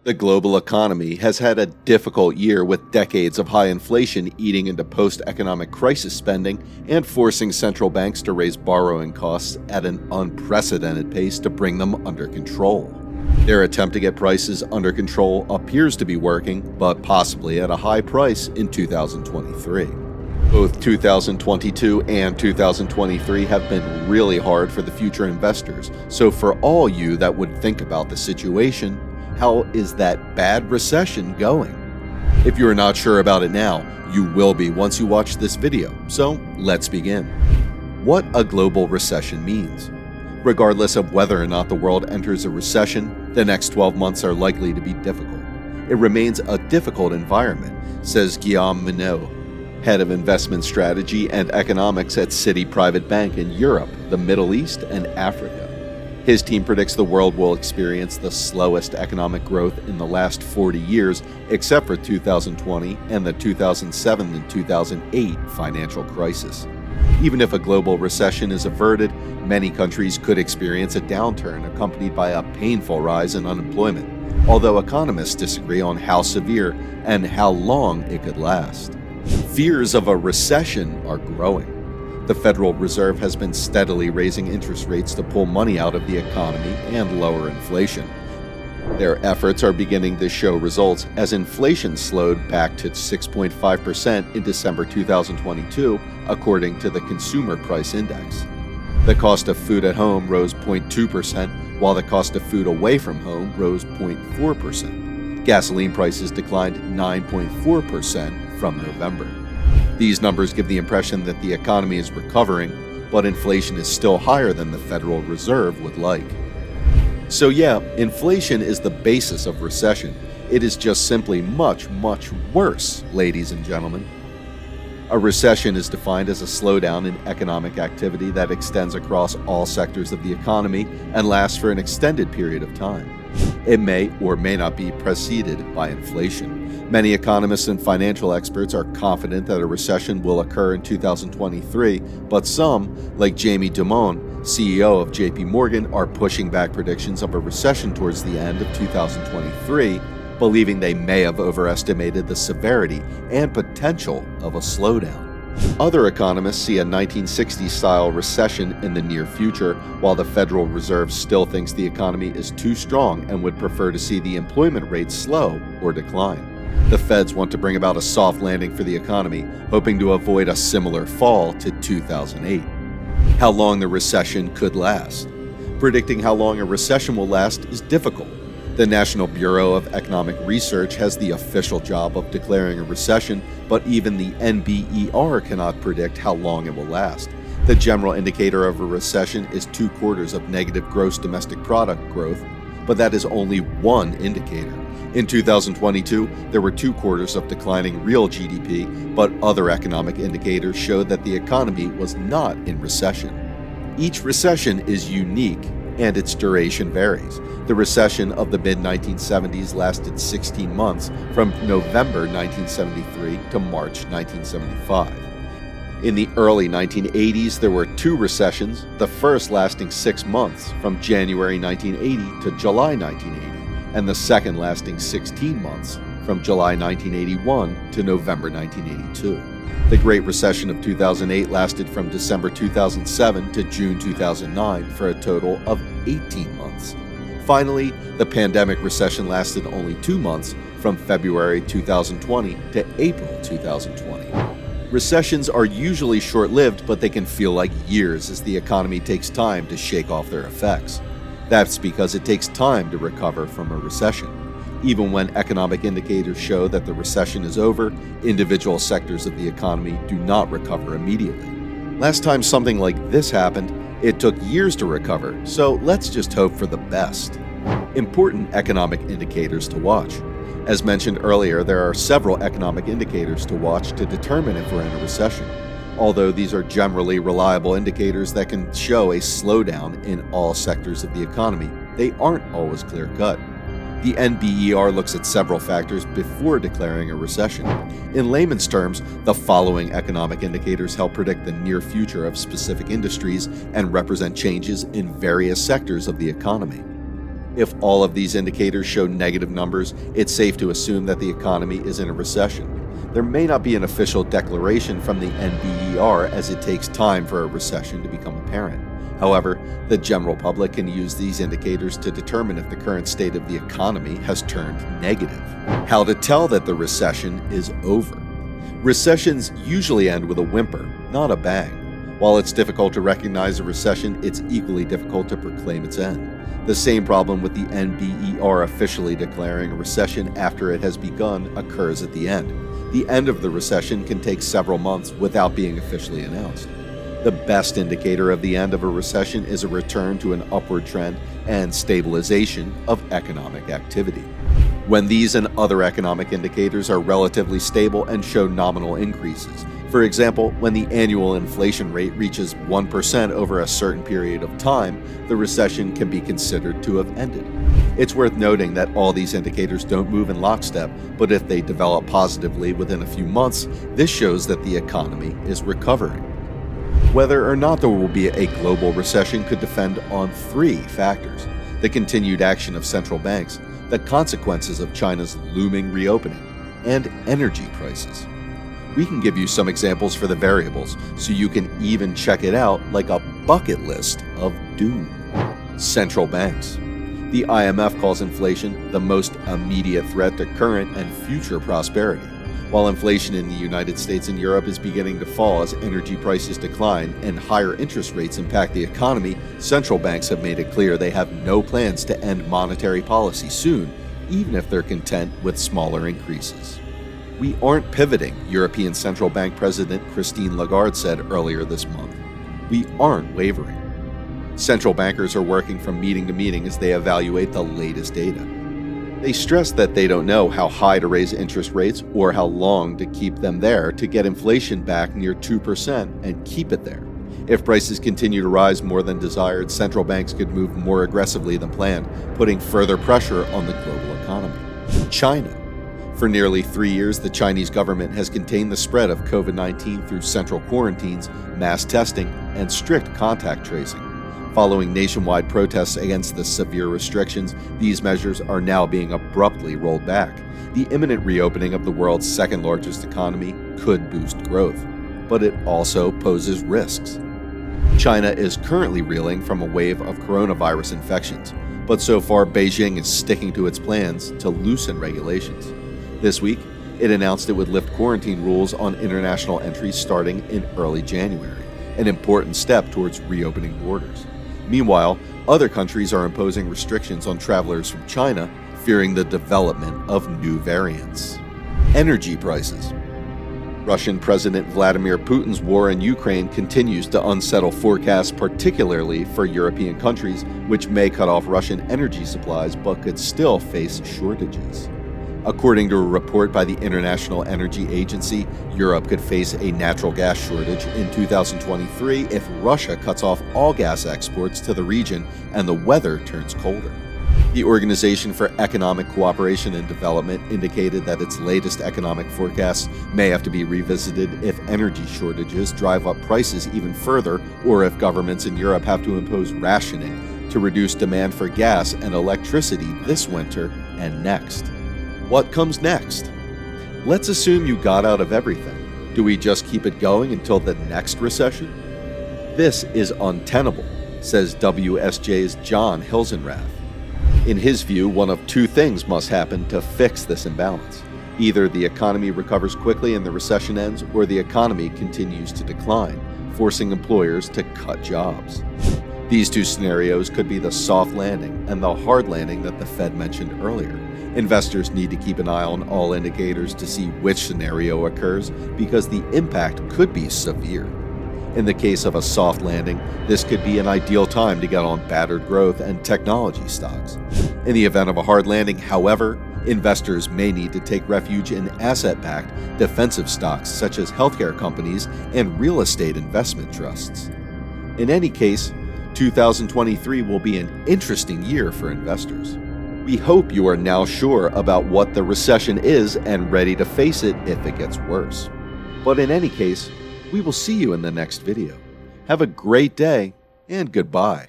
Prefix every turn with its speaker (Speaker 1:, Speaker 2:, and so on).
Speaker 1: The global economy has had a difficult year with decades of high inflation eating into post-economic crisis spending and forcing central banks to raise borrowing costs at an unprecedented pace to bring them under control. Their attempt to get prices under control appears to be working, but possibly at a high price in 2023. Both 2022 and 2023 have been really hard for the future investors, so for all you that would think about the situation, how is that bad recession going? If you're not sure about it now, you will be once you watch this video, so let's begin. What a global recession means. Regardless of whether or not the world enters a recession, the next 12 months are likely to be difficult. It remains a difficult environment, says Guillaume Minot, head of investment strategy and economics at Citi Private Bank in Europe, the Middle East, and Africa. His team predicts the world will experience the slowest economic growth in the last 40 years, except for 2020 and the 2007 and 2008 financial crisis. Even if a global recession is averted, many countries could experience a downturn accompanied by a painful rise in unemployment, although economists disagree on how severe and how long it could last. Fears of a recession are growing. The Federal Reserve has been steadily raising interest rates to pull money out of the economy and lower inflation. Their efforts are beginning to show results as inflation slowed back to 6.5% in December 2022, according to the Consumer Price Index. The cost of food at home rose 0.2%, while the cost of food away from home rose 0.4%. Gasoline prices declined 9.4% from November. These numbers give the impression that the economy is recovering, but inflation is still higher than the Federal Reserve would like. So yeah, inflation is the basis of recession. It is just simply much, much worse, ladies and gentlemen. A recession is defined as a slowdown in economic activity that extends across all sectors of the economy and lasts for an extended period of time. It may or may not be preceded by inflation. Many economists and financial experts are confident that a recession will occur in 2023, but some, like Jamie Dimon, CEO of JP Morgan, are pushing back predictions of a recession towards the end of 2023, believing they may have overestimated the severity and potential of a slowdown. Other economists see a 1960s-style recession in the near future, while the Federal Reserve still thinks the economy is too strong and would prefer to see the employment rate slow or decline. The Feds want to bring about a soft landing for the economy, hoping to avoid a similar fall to 2008. How long the recession could last. Predicting how long a recession will last is difficult. The National Bureau of Economic Research has the official job of declaring a recession, but even the NBER cannot predict how long it will last. The general indicator of a recession is 2 quarters of negative gross domestic product growth, but that is only one indicator. In 2022, there were 2 quarters of declining real GDP, but other economic indicators showed that the economy was not in recession. Each recession is unique, and its duration varies. The recession of the mid-1970s lasted 16 months, from November 1973 to March 1975. In the early 1980s, there were 2 recessions, the first lasting 6 months, from January 1980 to July 1980. And the second lasting 16 months, from July 1981 to November 1982. The Great Recession of 2008 lasted from December 2007 to June 2009 for a total of 18 months. Finally, the pandemic recession lasted only 2 months, from February 2020 to April 2020. Recessions are usually short-lived, but they can feel like years as the economy takes time to shake off their effects. That's because it takes time to recover from a recession. Even when economic indicators show that the recession is over, individual sectors of the economy do not recover immediately. Last time something like this happened, it took years to recover, so let's just hope for the best. Important economic indicators to watch. As mentioned earlier, there are several economic indicators to watch to determine if we're in a recession. Although these are generally reliable indicators that can show a slowdown in all sectors of the economy, they aren't always clear-cut. The NBER looks at several factors before declaring a recession. In layman's terms, the following economic indicators help predict the near future of specific industries and represent changes in various sectors of the economy. If all of these indicators show negative numbers, it's safe to assume that the economy is in a recession. There may not be an official declaration from the NBER, as it takes time for a recession to become apparent. However, the general public can use these indicators to determine if the current state of the economy has turned negative. How to tell that the recession is over. Recessions usually end with a whimper, not a bang. While it's difficult to recognize a recession, it's equally difficult to proclaim its end. The same problem with the NBER officially declaring a recession after it has begun occurs at the end. The end of the recession can take several months without being officially announced. The best indicator of the end of a recession is a return to an upward trend and stabilization of economic activity. When these and other economic indicators are relatively stable and show nominal increases. For example, when the annual inflation rate reaches 1% over a certain period of time, the recession can be considered to have ended. It's worth noting that all these indicators don't move in lockstep, but if they develop positively within a few months, this shows that the economy is recovering. Whether or not there will be a global recession could depend on three factors: the continued action of central banks, the consequences of China's looming reopening, and energy prices. We can give you some examples for the variables, so you can even check it out like a bucket list of doom. Central banks. The IMF calls inflation the most immediate threat to current and future prosperity. While inflation in the United States and Europe is beginning to fall as energy prices decline and higher interest rates impact the economy, central banks have made it clear they have no plans to end monetary policy soon, even if they're content with smaller increases. "We aren't pivoting," European Central Bank President Christine Lagarde said earlier this month. "We aren't wavering." Central bankers are working from meeting to meeting as they evaluate the latest data. They stress that they don't know how high to raise interest rates or how long to keep them there to get inflation back near 2% and keep it there. If prices continue to rise more than desired, central banks could move more aggressively than planned, putting further pressure on the global economy. China. For nearly 3 years, the Chinese government has contained the spread of COVID-19 through central quarantines, mass testing, and strict contact tracing. Following nationwide protests against the severe restrictions, these measures are now being abruptly rolled back. The imminent reopening of the world's second-largest economy could boost growth, but it also poses risks. China is currently reeling from a wave of coronavirus infections, but so far Beijing is sticking to its plans to loosen regulations. This week, it announced it would lift quarantine rules on international entries starting in early January, an important step towards reopening borders. Meanwhile, other countries are imposing restrictions on travelers from China, fearing the development of new variants. Energy prices. Russian President Vladimir Putin's war in Ukraine continues to unsettle forecasts, particularly for European countries, which may cut off Russian energy supplies but could still face shortages. According to a report by the International Energy Agency, Europe could face a natural gas shortage in 2023 if Russia cuts off all gas exports to the region and the weather turns colder. The Organization for Economic Cooperation and Development indicated that its latest economic forecasts may have to be revisited if energy shortages drive up prices even further, or if governments in Europe have to impose rationing to reduce demand for gas and electricity this winter and next. What comes next? Let's assume you got out of everything. Do we just keep it going until the next recession? This is untenable, says WSJ's John Hilsenrath. In his view, one of two things must happen to fix this imbalance. Either the economy recovers quickly and the recession ends, or the economy continues to decline, forcing employers to cut jobs. These two scenarios could be the soft landing and the hard landing that the Fed mentioned earlier. Investors need to keep an eye on all indicators to see which scenario occurs, because the impact could be severe. In the case of a soft landing, this could be an ideal time to get on battered growth and technology stocks. In the event of a hard landing, however, investors may need to take refuge in asset-backed, defensive stocks such as healthcare companies and real estate investment trusts. In any case, 2023 will be an interesting year for investors. We hope you are now sure about what the recession is and ready to face it if it gets worse. But in any case, we will see you in the next video. Have a great day and goodbye.